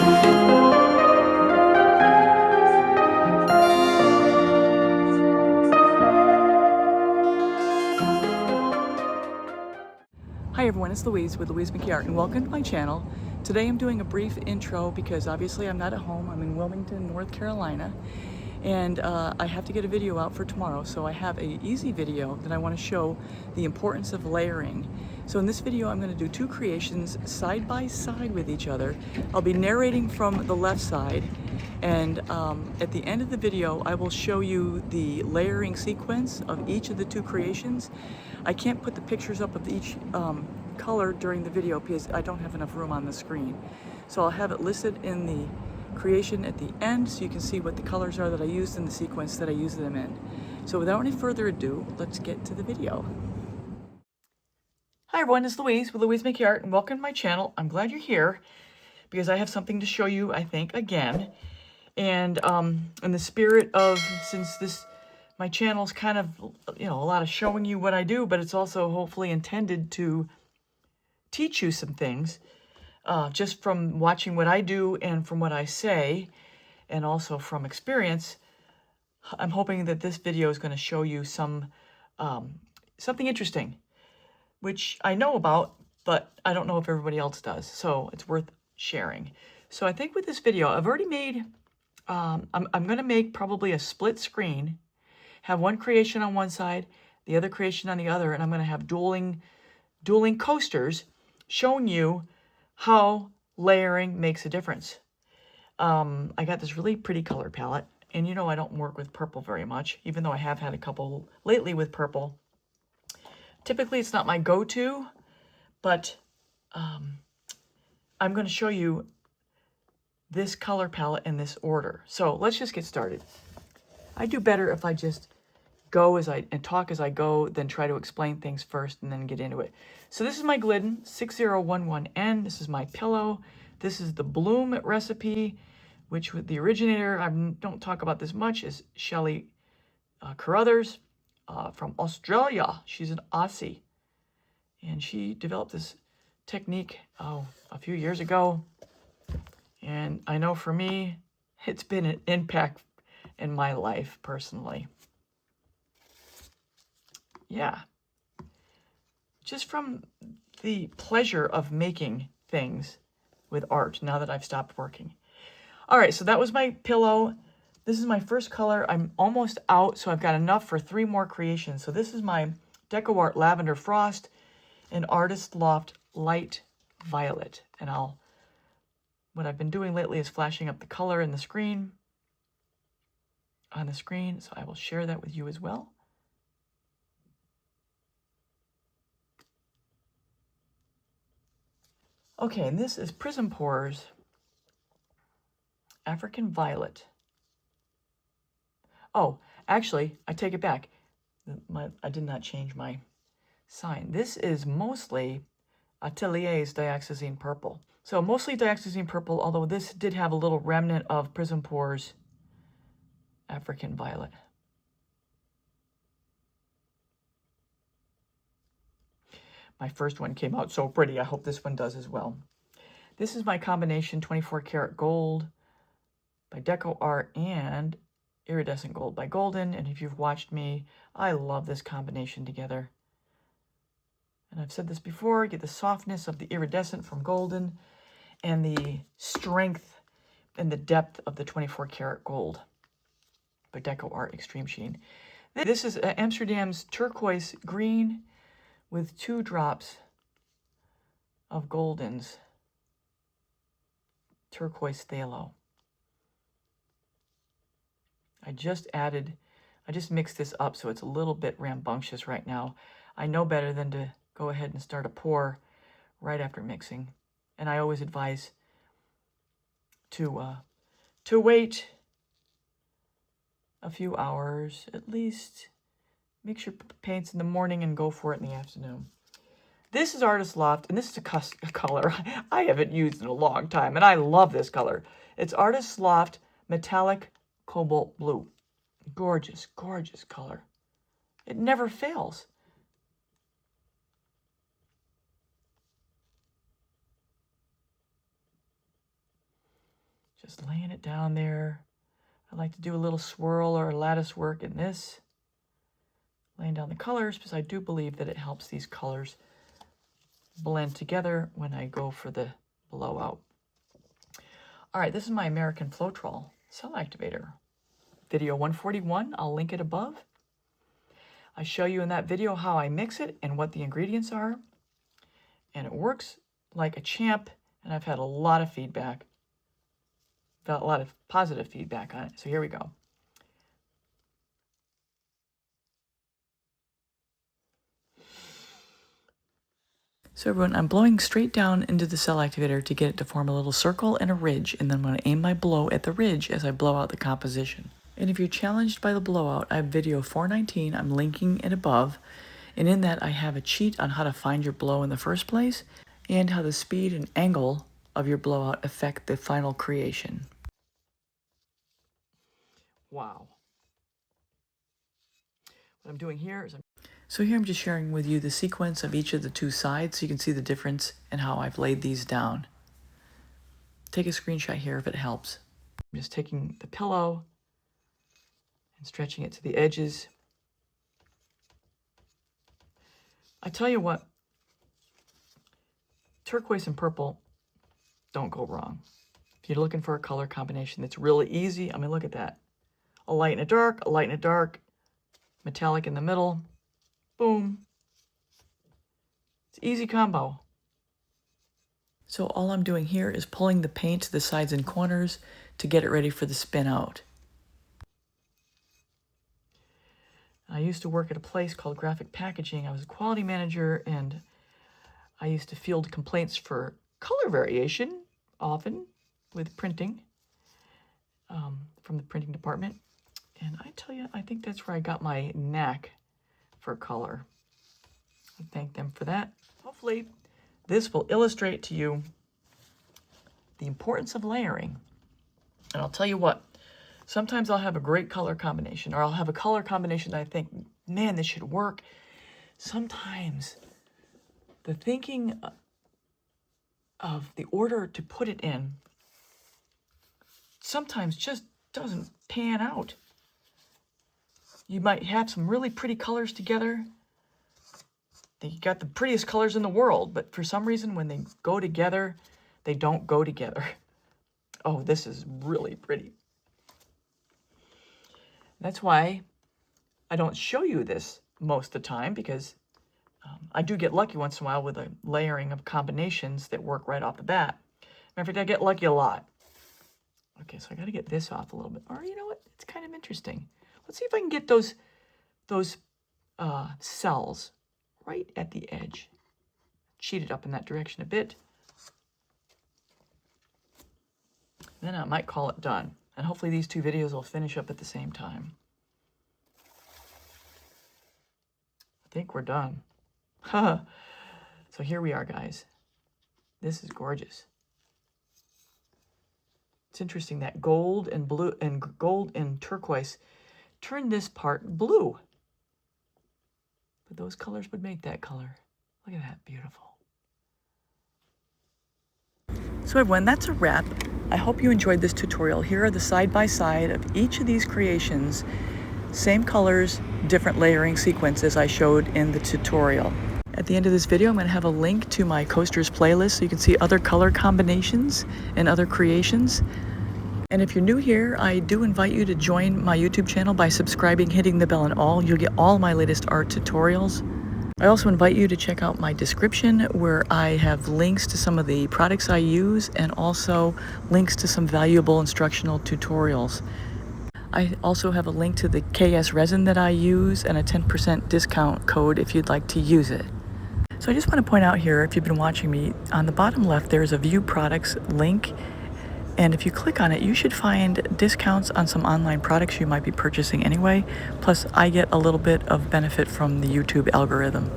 Hi everyone, it's Louise with louisemckayart and welcome to my channel. Today I'm doing a brief intro because obviously I'm not at home. I'm in Wilmington, North Carolina, and I have to get a video out for tomorrow, so I have a easy video that I want to show the importance of layering. So in this video I'm going to do two creations side by side with each other. I'll be narrating from the left side, and at the end of the video I will show you the layering sequence of each of the two creations. I can't put the pictures up of each color during the video because I don't have enough room on the screen. So I'll have it listed in the creation at the end so you can see what the colors are that I used in the sequence that I used them in. So without any further ado, let's get to the video. Hi everyone, it's Louise with louisemckayart and welcome to my channel. I'm glad you're here because I have something to show you, I think, again. And in the spirit of, since my channel's kind of, a lot of showing you what I do, but it's also hopefully intended to teach you some things just from watching what I do and from what I say, and also from experience. I'm hoping that this video is going to show you some something interesting, which I know about, but I don't know if everybody else does, so it's worth sharing. So I think with this video, I've already made, I'm going to make probably a split screen, have one creation on one side, the other creation on the other, and I'm going to have dueling coasters showing you how layering makes a difference. I got this really pretty color palette, and I don't work with purple very much, even though I have had a couple lately with purple. Typically, it's not my go-to, but I'm going to show you this color palette in this order. So let's just get started. I do better if I just go and talk as I go, then try to explain things first and then get into it. So this is my Glidden 6011N. This is my pillow. This is the Bloom recipe, which with the originator, I don't talk about this much, is Shelley Carruthers from Australia. She's an Aussie, and she developed this technique a few years ago. And I know for me, it's been an impact in my life personally. Yeah, just from the pleasure of making things with art now that I've stopped working. All right, so that was my pillow. This is my first color. I'm almost out, so I've got enough for 3 more creations. So this is my DecoArt Lavender Frost and Artist Loft Light Violet. And what I've been doing lately is flashing up the color in the screen, on the screen, so I will share that with you as well. Okay, and this is Prism Pours African Violet. Oh, actually, I take it back. I did not change my sign. This is mostly Atelier's Dioxazine Purple. So mostly Dioxazine Purple, although this did have a little remnant of Prism Pours African Violet. My first one came out so pretty. I hope this one does as well. This is my combination 24 karat gold by DecoArt and iridescent gold by Golden. And if you've watched me, I love this combination together. And I've said this before, you get the softness of the iridescent from Golden and the strength and the depth of the 24 karat gold by DecoArt Extreme Sheen. This is Amsterdam's turquoise green with 2 drops of Golden's turquoise phthalo. I just mixed this up so it's a little bit rambunctious right now. I know better than to go ahead and start a pour right after mixing. And I always advise to wait a few hours at least. Mix your paints in the morning and go for it in the afternoon. This is Artist Loft, and this is a color I haven't used in a long time, and I love this color. It's Artist Loft Metallic Cobalt Blue. Gorgeous, gorgeous color. It never fails. Just laying it down there. I like to do a little swirl or lattice work in this. Laying down the colors because I do believe that it helps these colors blend together when I go for the blowout. All right, this is my American Floetrol cell activator. Video 141, I'll link it above. I show you in that video how I mix it and what the ingredients are. And it works like a champ, and I've had a lot of feedback. Got a lot of positive feedback on it. So here we go. So everyone, I'm blowing straight down into the cell activator to get it to form a little circle and a ridge, and then I'm going to aim my blow at the ridge as I blow out the composition. And if you're challenged by the blowout, I have video 419, I'm linking it above, and in that I have a cheat on how to find your blow in the first place, and how the speed and angle of your blowout affect the final creation. Wow. What I'm doing here is So here I'm just sharing with you the sequence of each of the two sides so you can see the difference in how I've laid these down. Take a screenshot here if it helps. I'm just taking the pillow and stretching it to the edges. I tell you what, turquoise and purple don't go wrong. If you're looking for a color combination that's really easy, I mean, look at that. A light and a dark, a light and a dark, metallic in the middle. Boom. It's an easy combo. So all I'm doing here is pulling the paint to the sides and corners to get it ready for the spin out. I used to work at a place called Graphic Packaging. I was a quality manager, and I used to field complaints for color variation, often with printing, from the printing department. And I tell you, I think that's where I got my knack for color. I thank them for that. Hopefully this will illustrate to you the importance of layering. And I'll tell you what, sometimes I'll have a great color combination, or I'll have a color combination that I think, man, this should work. Sometimes the thinking of the order to put it in sometimes just doesn't pan out. You might have some really pretty colors together. You got the prettiest colors in the world, but for some reason when they go together, they don't go together. Oh, this is really pretty. That's why I don't show you this most of the time, because I do get lucky once in a while with a layering of combinations that work right off the bat. Matter of fact, I get lucky a lot. Okay, so I got to get this off a little bit. Or you know what? It's kind of interesting. Let's see if I can get those cells right at the edge. Cheat it up in that direction a bit. Then I might call it done. And hopefully these two videos will finish up at the same time. I think we're done. So here we are, guys. This is gorgeous. It's interesting that gold and blue and gold and turquoise turn this part blue. But those colors would make that color. Look at that, beautiful. So everyone, that's a wrap. I hope you enjoyed this tutorial. Here are the side-by-side of each of these creations. Same colors, different layering sequences I showed in the tutorial. At the end of this video, I'm going to have a link to my coasters playlist so you can see other color combinations and other creations. And if you're new here, I do invite you to join my YouTube channel by subscribing, hitting the bell and all. You'll get all my latest art tutorials. I also invite you to check out my description where I have links to some of the products I use and also links to some valuable instructional tutorials. I also have a link to the KS resin that I use and a 10% discount code if you'd like to use it. So I just want to point out here, if you've been watching me, on the bottom left there's a View Products link. And if you click on it, you should find discounts on some online products you might be purchasing anyway. Plus, I get a little bit of benefit from the YouTube algorithm.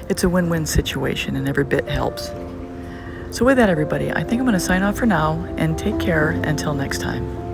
It's a win-win situation and every bit helps. So with that, everybody, I think I'm going to sign off for now and take care until next time.